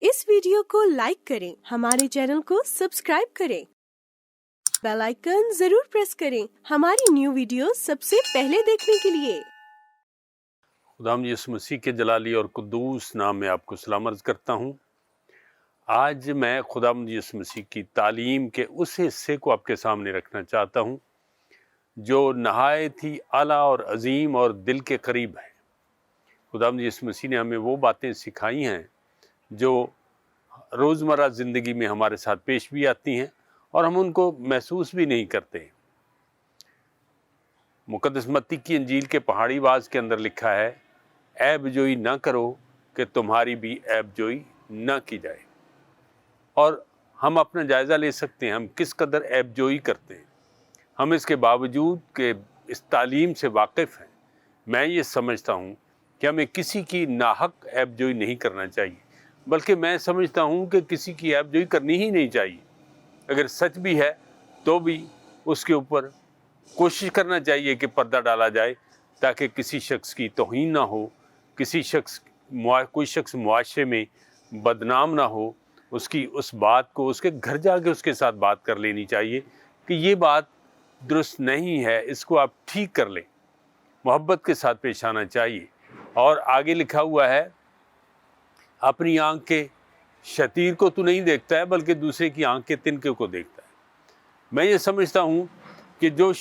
इस वीडियो को लाइक करें, हमारे चैनल को सब्सक्राइब करें, बेल आइकन जरूर प्रेस करें हमारी न्यू वीडियो सबसे पहले देखने के लिए। खुदावंद यीशु मसीह के जलाली और कुद्दूस नाम में आपको सलाम अर्ज़ करता हूँ। आज मैं खुदावंद यीशु मसीह की तालीम के उस हिस्से को आपके सामने रखना चाहता हूँ जो नहायत ही आला और अजीम और दिल के करीब है। खुदावंद यीशु मसीह ने हमें वो बातें सिखाई हैं जो रोज़मर्रा ज़िंदगी में हमारे साथ पेश भी आती हैं और हम उनको महसूस भी नहीं करते। मुक़द्दस मत्ती की इंजील के पहाड़ी वाज़ के अंदर लिखा है, ऐबजोई न करो कि तुम्हारी भी ऐबजोई न की जाए। और हम अपना जायज़ा ले सकते हैं हम किस कदर ऐबजोई करते हैं। हम इसके बावजूद कि इस तालीम से वाकिफ़ हैं, मैं ये समझता हूँ कि हमें किसी की नाहक ऐबजोई नहीं करना चाहिए, बल्कि मैं समझता हूँ कि किसी की ऐबजोई करनी ही नहीं चाहिए। अगर सच भी है तो भी उसके ऊपर कोशिश करना चाहिए कि पर्दा डाला जाए ताकि किसी शख्स की तौहीन ना हो, कोई शख्स मुआशरे में बदनाम ना हो। उसकी उस बात को उसके घर जाके उसके साथ बात कर लेनी चाहिए कि ये बात दुरुस्त नहीं है, इसको आप ठीक कर लें। मोहब्बत के साथ पेश आना चाहिए। और आगे लिखा हुआ है, अपनी आंख के शतीर को तू नहीं देखता है बल्कि दूसरे की आंख के तिनके को देखता है। मैं ये समझता हूँ कि जो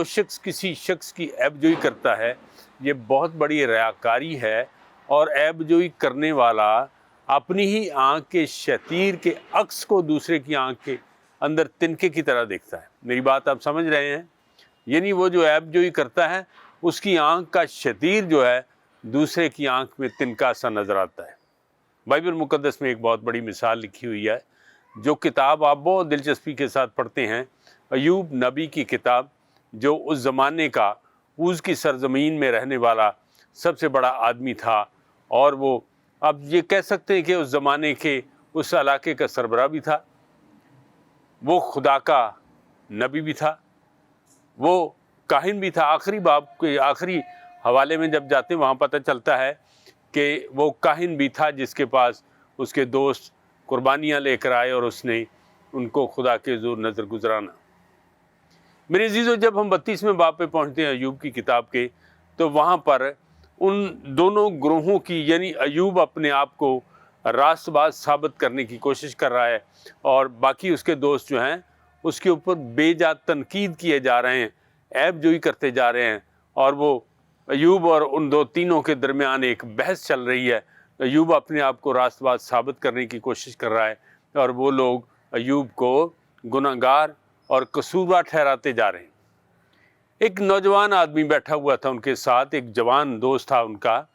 शख्स किसी शख्स की ऐबजोई करता है, ये बहुत बड़ी रियाकारी है। और ऐबजोई करने वाला अपनी ही आंख के शतीर के अक्स को दूसरे की आंख के अंदर तिनके की तरह देखता है। मेरी बात आप समझ रहे हैं? यानी वो जो ऐबजोई करता है उसकी आंख का शतीर जो है दूसरे की आंख में तिनका सा नज़र आता है। बाइबल मुक़द्दस में एक बहुत बड़ी मिसाल लिखी हुई है, जो किताब आप बहुत दिलचस्पी के साथ पढ़ते हैं, अय्यूब नबी की किताब, जो उस ज़माने का ऊज़ की सरज़मीन में रहने वाला सबसे बड़ा आदमी था। और वो अब ये कह सकते हैं कि उस ज़माने के उस इलाके का सरबराह भी था। वो खुदा का नबी भी था, वो काहिन भी था। आखिरी बाब के आखिरी हवाले में जब जाते हैं वहाँ पता चलता है कि वो काहिन भी था जिसके पास उसके दोस्त कुर्बानियाँ लेकर आए और उसने उनको खुदा के ज़ोर नज़र गुजराना। मेरे अजीज़ों, जब हम 32वें बाब पे पहुँचते हैं अय्यूब की किताब के, तो वहाँ पर उन दोनों ग्रोहों की, यानी अय्यूब अपने आप को रास्तबाज साबित करने की कोशिश कर रहा है और बाकी उसके दोस्त जो हैं उसके ऊपर बेजा तनकीद किए जा रहे हैं, ऐबजोई करते जा रहे हैं। और वो अय्यूब और उन दो तीनों के दरमियान एक बहस चल रही है। अय्यूब अपने आप को रास्तबाज साबित करने की कोशिश कर रहा है और वो लोग अय्यूब को गुनहगार और कसूरवार ठहराते जा रहे हैं। एक नौजवान आदमी बैठा हुआ था उनके साथ, एक जवान दोस्त था उनका,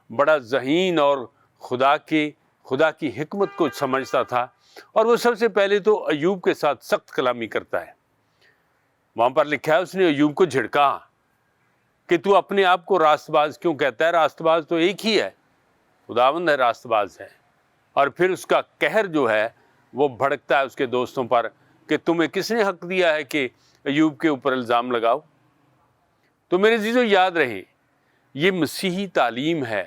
बड़ा ज़हीन और खुदा की हिकमत को समझता था। और वो सबसे पहले तो अय्यूब के साथ सख्त कलामी करता है। वहाँ पर लिखा है, उसने अय्यूब को झिड़का कि तू अपने आप को रास्तबाज क्यों कहता है? रास्तबाज तो एक ही है, खुदावंद है रास्तबाज है। और फिर उसका कहर जो है वो भड़कता है उसके दोस्तों पर कि तुम्हें किसने हक दिया है कि अय्यूब के ऊपर इल्ज़ाम लगाओ। तो मेरे अज़ीज़ों, याद रहे, ये मसीही तालीम है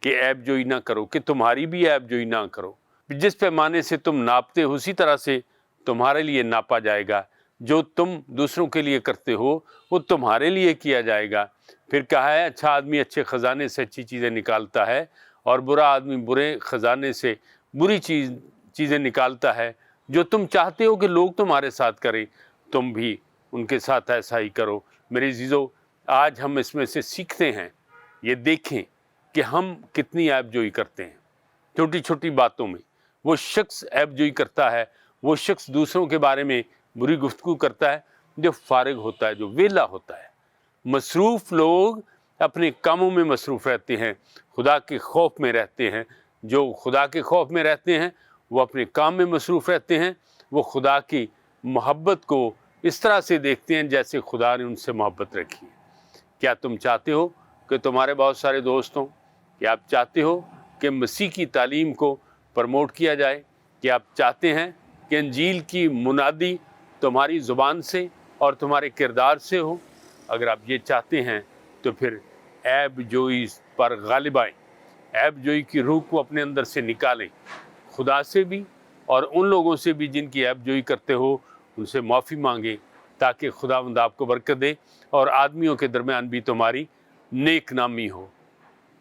कि ऐबजोई ना करो, कि तुम्हारी भी ऐबजोई ना करो। जिस पैमाने से तुम नापते हो उसी तरह से तुम्हारे लिए नापा जाएगा। जो तुम दूसरों के लिए करते हो वो तुम्हारे लिए किया जाएगा। फिर कहा है, अच्छा आदमी अच्छे ख़जाने से अच्छी चीज़ें निकालता है और बुरा आदमी बुरे ख़जाने से बुरी चीज़ें निकालता है। जो तुम चाहते हो कि लोग तुम्हारे साथ करें, तुम भी उनके साथ ऐसा ही करो। मेरे अज़ीज़ों, आज हम इसमें से सीखते हैं, ये देखें कि हम कितनी ऐबजोई करते हैं छोटी छोटी बातों में। वो शख्स ऐबजोई करता है, वो शख्स दूसरों के बारे में बुरी गुफ्तगू करता है जो फारिग होता है, जो वेला होता है। मसरूफ़ लोग अपने कामों में मसरूफ़ रहते हैं, खुदा के खौफ में रहते हैं। जो खुदा के खौफ में रहते हैं वो अपने काम में मसरूफ़ रहते हैं। वो खुदा की मोहब्बत को इस तरह से देखते हैं जैसे खुदा ने उनसे मोहब्बत रखी है। क्या तुम चाहते हो कि तुम्हारे बहुत सारे दोस्त हों? क्या आप चाहते हो कि मसीह की तालीम को प्रमोट किया जाए? क्या आप चाहते हैं कि इंजील की मुनादी तुम्हारी ज़ुबान से और तुम्हारे किरदार से हो? अगर आप ये चाहते हैं तो फिर ऐबजोई पर गालिब आएँ, ऐब जोई की रूह को अपने अंदर से निकालें। खुदा से भी और उन लोगों से भी जिनकी ऐब जोई करते हो, उनसे माफ़ी मांगे ताकि खुदावंद आपको बरकत दे और आदमियों के दरमियान भी तुम्हारी नेक नामी हो।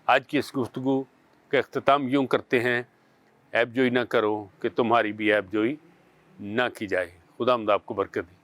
आज की इस गुफ्तगू का इख्तिताम यूँ करते हैं, ऐब जोई ना करो कि तुम्हारी भी ऐब जोई ना की जाए। खुदावंद आपको बरकत दे।